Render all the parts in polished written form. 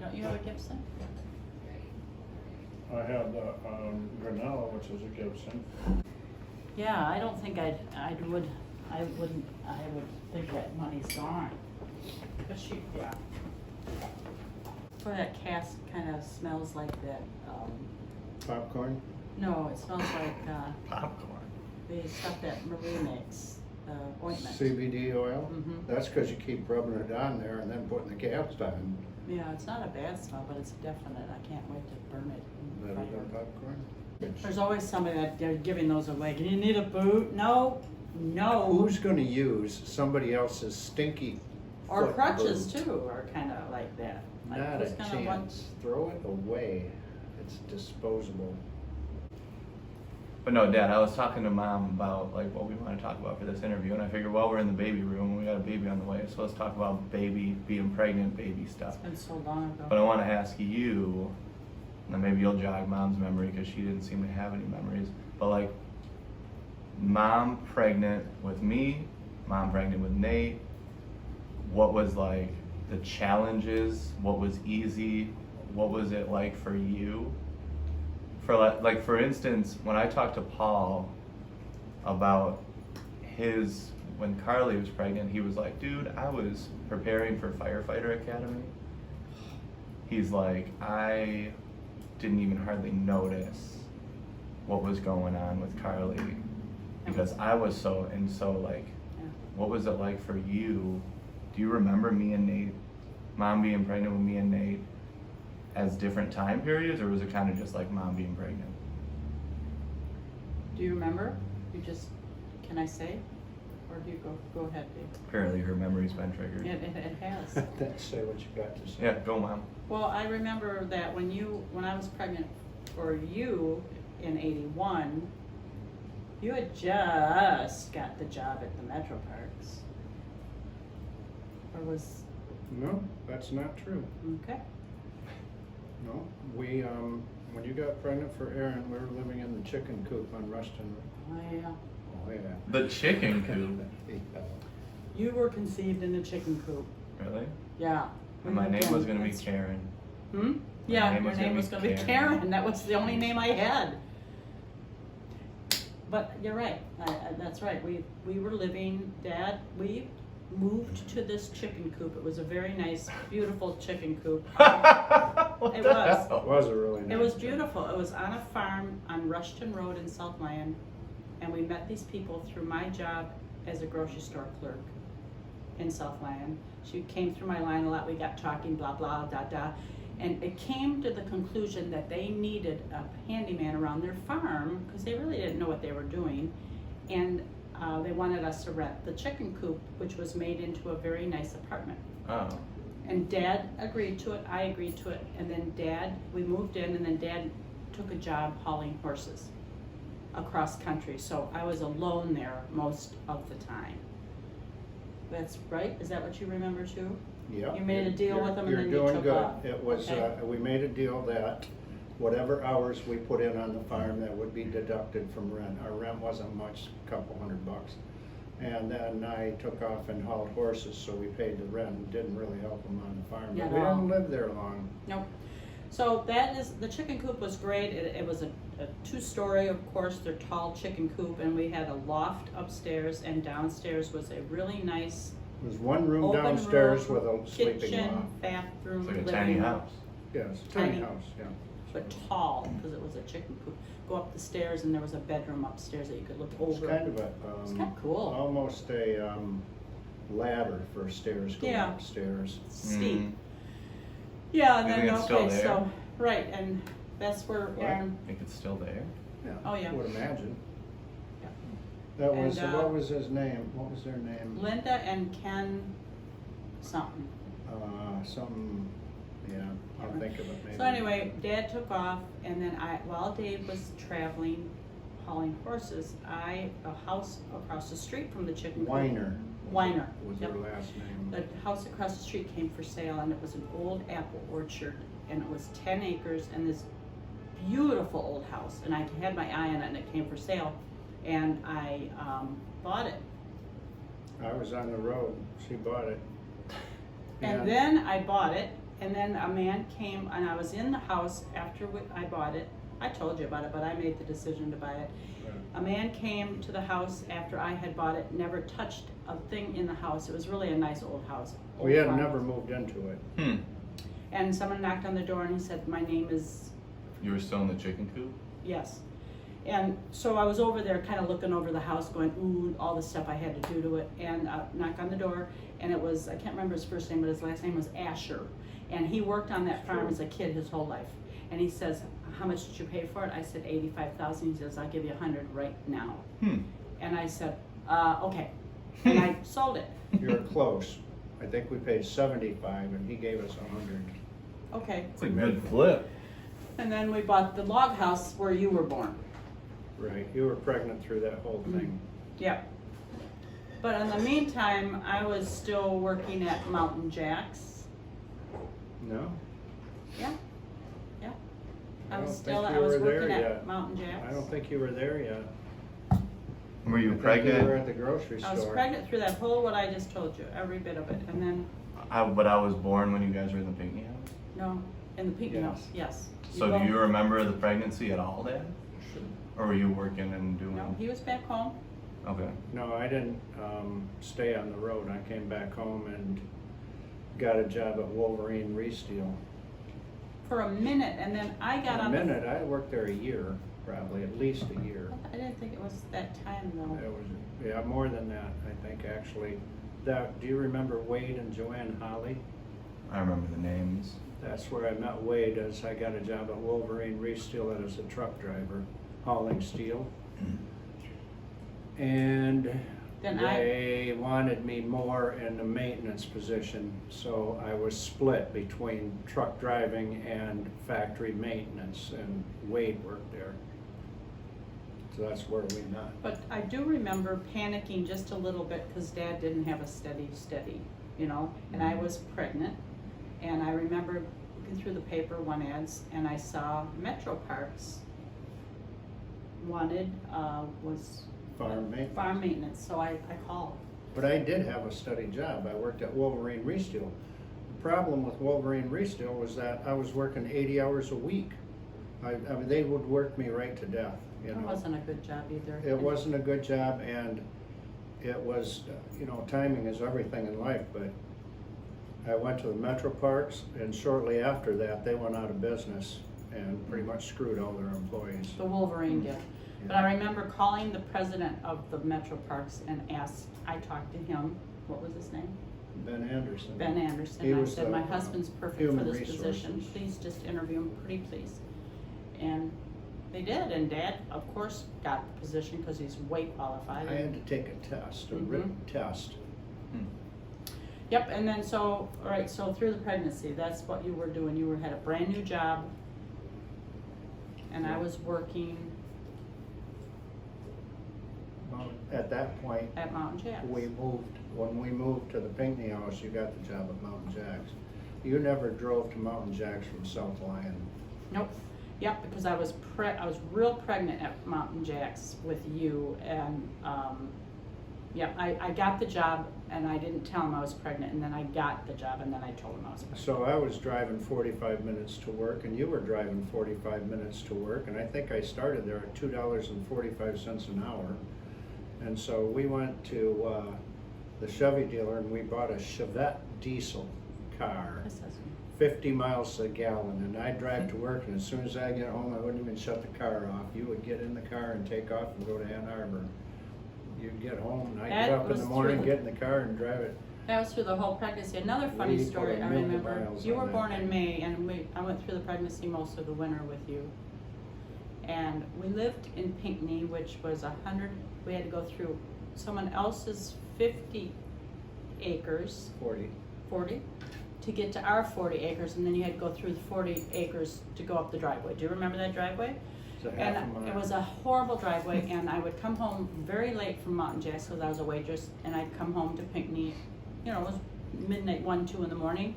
Don't you have a Gibson? I have the Grinnell, which is a Gibson. Yeah, I don't think I would think that money's gone. But yeah. Boy, that cask kind of smells like that, Popcorn? no, it smells like, Popcorn. the stuff that Marie makes, ointment. CBD oil? Mhm. That's because you keep rubbing it on there and then putting the caps on. Yeah, it's not a bad smell, but it's definite. I can't wait to burn it in Better fire. than popcorn? There's always somebody that they're giving those away. Do you need a boot? No, no. Who's gonna use somebody else's stinky Or foot crutches boot? too, are kind of like that. Like, Not who's a gonna want- chance. Throw it away. It's disposable. But no, Dad, I was talking to Mom about like what we want to talk about for this interview, and I figured, well, we're in the baby room, we got a baby on the way, so let's talk about being pregnant, baby stuff. It's been so long ago. But I want to ask you, and then maybe you'll jog Mom's memory because she didn't seem to have any memories. But like, Mom pregnant with me, Mom pregnant with Nate. What was like the challenges? What was easy? What was it like for you? For like for instance, when I talked to Paul about when Carly was pregnant, he was like, dude, I was preparing for firefighter academy. He's like, I didn't even hardly notice what was going on with Carly because I was so like, Yeah. what was it like for you? Do you remember me and Nate, Mom being pregnant with me and Nate as different time periods, or was it kind of just like Mom being pregnant? Do you remember? Can I say? Or do you go ahead, Dave? Apparently her memory's been triggered. It has. Then say what you got to say. Yeah, go Mom. Well, I remember that when I was pregnant for you in '81, you had just got the job at the Metro Parks. Or was, No, that's not true. okay. No, we, when you got pregnant for Aaron, we were living in the chicken coop on Ruston. Oh, yeah. Oh, yeah. The chicken coop. You were conceived in the chicken coop. Really? Yeah. And my name was gonna be That's- Karen. Hmm? Yeah, name your was gonna name be was gonna be Karen. Karen. That was the only name I had. But you're right. That's right. We were living, Dad, we moved to this chicken coop. It was a very nice, beautiful chicken coop. What It the was. hell? It was a really nice. It was beautiful. It was on a farm on Rushton Road in Southland. And we met these people through my job as a grocery store clerk in Southland. She came through my line a lot. We got talking, blah, blah, da, da. And it came to the conclusion that they needed a handyman around their farm because they really didn't know what they were doing. And they wanted us to rent the chicken coop, which was made into a very nice apartment. Oh. And Dad agreed to it, I agreed to it, and then we moved in, and then Dad took a job hauling horses across country. So I was alone there most of the time. That's right? Is that what you remember too? Yeah. You made a deal with them and then you You're took doing off. good. It was, Okay. we made a deal that whatever hours we put in on the farm, that would be deducted from rent. Our rent wasn't much, a couple $100. And then I took off and hauled horses, so we paid the rent. It didn't really help them on the farm, Yeah, but we no. didn't live there long. Nope. So the chicken coop was great. It was a two-story, of course, they're tall chicken coop, and we had a loft upstairs, and downstairs was a really nice It was one room open downstairs room, with a sleeping kitchen, loft. bathroom, It's like a living tiny room. house. Yes, Tiny. tiny house, yeah. But tall, because it was a chicken coop. Go up the stairs, and there was a bedroom upstairs that you could look It's over. kind of a, It's kinda cool. almost a ladder for stairs going Yeah. upstairs. Steep. Mm. Yeah, and You then think it's still okay, there? so right, and that's where What? Aaron. I think it's still there. Yeah. Oh, yeah. I would imagine. Yeah. That was, And, what was his name? What was their name? Linda and Ken something. Something, yeah, I'll think of it maybe. So anyway, Dad took off, and then while Dave was traveling, hauling horses, a house across the street from the chicken coop. Weiner. Weiner, Was yep. their last name. The house across the street came for sale, and it was an old apple orchard, and it was 10 acres, and this beautiful old house, and I had my eye on it, and it came for sale, and I bought it. I was on the road, she bought it. And then I bought it, And then a man came, and I was in the house after I bought it. I told you about it, but I made the decision to buy it. A man came to the house after I had bought it, never touched a thing in the house. It was really a nice old house. We had old never farm. moved into it. And someone knocked on the door and he said, my name is, You were still in the chicken coop? yes. And so I was over there kind of looking over the house going, ooh, all the stuff I had to do to it. And knock on the door, and it was, I can't remember his first name, but his last name was Asher. And he worked on that farm as a kid his whole life. And he says, how much did you pay for it? I said, $85,000. He says, I'll give you $100 right now. And I said, okay. And I sold it. You're close. I think we paid 75 and he gave us 100. Okay. It's a good flip. And then we bought the log house where you were born. Right, you were pregnant through that whole thing. Yep. But in the meantime, I was still working at Mountain Jacks. No? Yeah. Yeah. I I was don't still, think I you was were there working at yet. Mountain Jacks. I don't think you were there yet. Were you I think pregnant? You were at the grocery I was store. pregnant through that whole, what I just told you, every bit of it. And then, But I was born when you guys were in the Pinckney house? no, in the Pinckney Yes. house, yes. So do both- you remember the pregnancy at all, Dad? Or were you working and doing? No, he was back home. Okay. No, I didn't stay on the road. I came back home and got a job at Wolverine Resteel. For a minute, and then I got A on the. minute, I worked there a year, probably, at least a year. I didn't think it was that time though. It was, yeah, more than that, I think, actually. Do you remember Wade and Joanne Holly? I remember the names. That's where I met Wade, as I got a job at Wolverine Resteel as a truck driver, hauling steel. And Then they wanted me more in the maintenance position, so I was split between truck driving and factory maintenance, and Wade worked there. So that's where we met. But I do remember panicking just a little bit because Dad didn't have a steady, you know, and I was pregnant. And I remember looking through the paper, one ads, and I saw Metro Parks wanted, was Farm maintenance. farm maintenance, so I called. But I did have a steady job. I worked at Wolverine Resteel. The problem with Wolverine Resteel was that I was working 80 hours a week. I mean, they would work me right to death, you It know. wasn't a good job either. It wasn't a good job, and it was, you know, timing is everything in life, but I went to the Metro Parks, and shortly after that, they went out of business and pretty much screwed all their employees. The Wolverine did. But I remember calling the president of the Metro Parks and I talked to him, what was his name? Ben Anderson. Ben Anderson. He I was said, the, my husband's perfect for human this position. resources. Please just interview him, pretty please. And they did, and Dad, of course, got the position because he's way qualified. I had to take a test, a written test. Yep, and then so, all right, so through the pregnancy, that's what you were doing. You had a brand new job, and I was working Well, at that point, at Mountain Jacks. when we moved to the Pinckney house, you got the job at Mountain Jacks. You never drove to Mountain Jacks from South Lyon. Nope. Yep, because I was real pregnant at Mountain Jacks with you, and yeah, I got the job, and I didn't tell him I was pregnant, and then I got the job, and then I told him I was pregnant. So I was driving 45 minutes to work, and you were driving 45 minutes to work, and I think I started there at $2.45 an hour. And so we went to the Chevy dealer, and we bought a Chevette diesel car. This is- 50 miles a gallon, and I'd drive to work, and as soon as I get home, I wouldn't even shut the car off. You would get in the car and take off and go to Ann Arbor. You'd get home, and I'd That get up in was the morning, through- get in the car and drive it. That was through the whole pregnancy. Another funny We put story a I million remember, miles you on were that born in thing. May, and I went through the pregnancy most of the winter with you. And we lived in Pinckney, which was we had to go through someone else's 50 acres, 40, to get to our 40 acres, and then you had to go through the 40 acres to go up the driveway. Do you remember that driveway? It's a half a And mile. it was a horrible driveway, and I would come home very late from Mountain Jacks because I was a waitress, and I'd come home to Pinckney, you know, it was midnight, 1, 2 in the morning,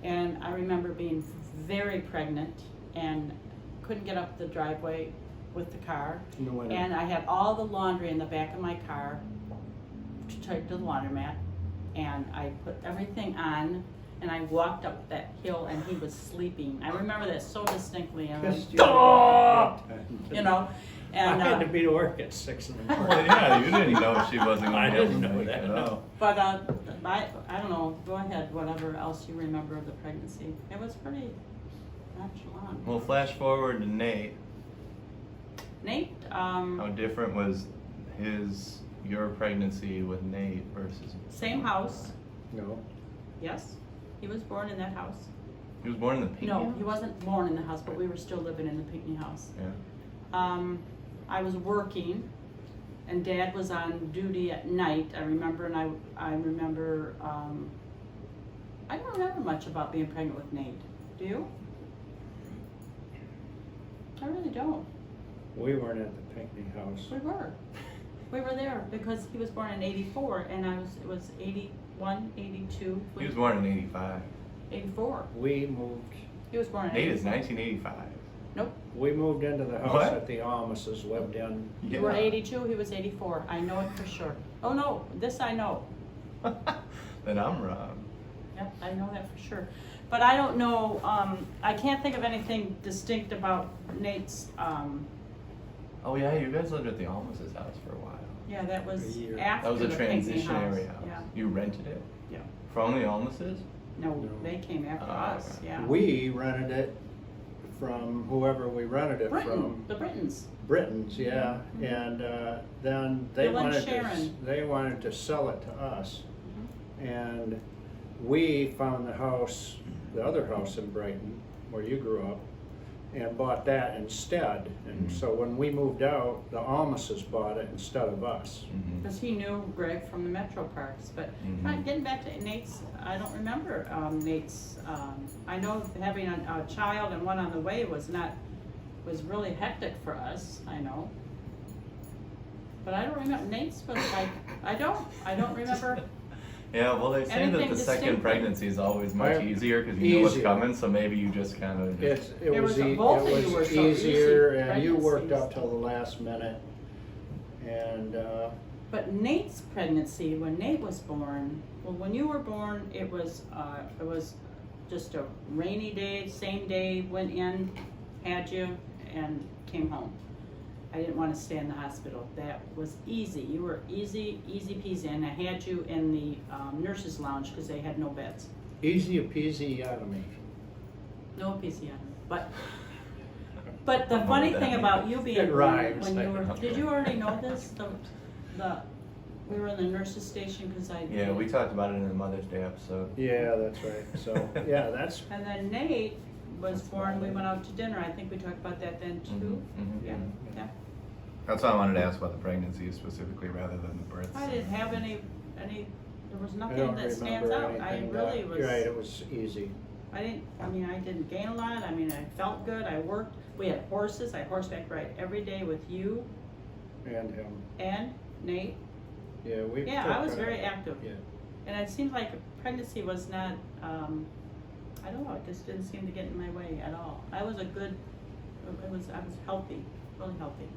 and I remember being very pregnant and couldn't get up the driveway with the car, In the winter. and I had all the laundry in the back of my car to take to the laundromat, and I put everything on, and I walked up that hill and he was sleeping. I remember that so distinctly, and I was, Just, you know, and, I had to be to work at 6 in the morning. Well, yeah, you didn't know if she wasn't gonna I be able didn't to know make that, it no. out. but, I don't know, go ahead, whatever else you remember of the pregnancy. It was pretty nonchalant. Well, flash forward to Nate. Nate, How different was your pregnancy with Nate versus? same house, No, yes, he was born in that house. He was born in the Pinckney No, house? he wasn't born in the house, but we were still living in the Pinckney house. Yeah. I was working, and Dad was on duty at night. I remember, and I remember. I don't remember much about being pregnant with Nate. Do you? I really don't. we weren't at the Pinckney house. We were. We were there because he was born in '84, and it was 81, 82. He was born in 85. 84. We moved, He was born in Nate is 84. 1985. Nope. we moved into the house What? that the Almases lived in. You were 82. He was 84. I know it for sure. Oh no, this I know. Then I'm wrong. Yep, I know that for sure. But I don't know, I can't think of anything distinct about Nate's, Oh yeah, you guys lived at the Almas' house for a while. yeah, that was A year. after That was a the Pinckney transitionary house. Yeah, You rented it yeah. from the Almases? No, No. they came after Oh, us, okay. yeah. We rented it from whoever we rented it Britain, from. the Britons. Britons, yeah, Mhm. and then they Bill and wanted Sharon. they wanted to sell it to us, Mhm. and we found the house, the other house in Brighton, where you grew up, and bought that instead. And Mhm. so when we moved out, the Almases bought it instead of us. Mm-hmm. Because he knew Greg from the Metro Parks, but Mhm. getting back to Nate's, I don't remember Nate's, I know having a child and one on the way was really hectic for us, I know. But I don't remember, Nate's was like, I don't remember. Yeah, well, they say that Anything the second distinct? pregnancy is always much I- easier because you know what's easier. coming, so maybe you just kind of just. It There was, was both of you were so easier, easy and you worked pregnancies. up till the last minute, and, But Nate's pregnancy, when Nate was born, well, when you were born, it was just a rainy day, same day, went in, had you, and came home. I didn't want to stay in the hospital. That was easy. You were easy peasy, and I had you in the nurses' lounge because they had no beds. easy peasy out of me. No episiotomy. But the I don't know funny what that thing means. about you being It born, rhymes. when you were, Okay. did you already know this? We were in the nurses' station because I. Yeah, we talked about it in the Mother's Day episode. Yeah, that's right, so, yeah, that's, And then Nate was born, we went out to dinner, I think we talked about that then too. Mhm, mhm, Yeah, mhm. yeah. That's why I wanted to ask about the pregnancy specifically rather than the births. I didn't have any, there was I nothing don't that stands remember out. I anything. really was. You're right, it was easy. I didn't gain a lot, I felt good, I worked, we had horses, I horseback ride every day with you And him, and Nate. yeah, we. Yeah, took, I was very active. Yeah, And it seemed like pregnancy was not, I don't know, it just didn't seem to get in my way at all. I was I was healthy, really healthy.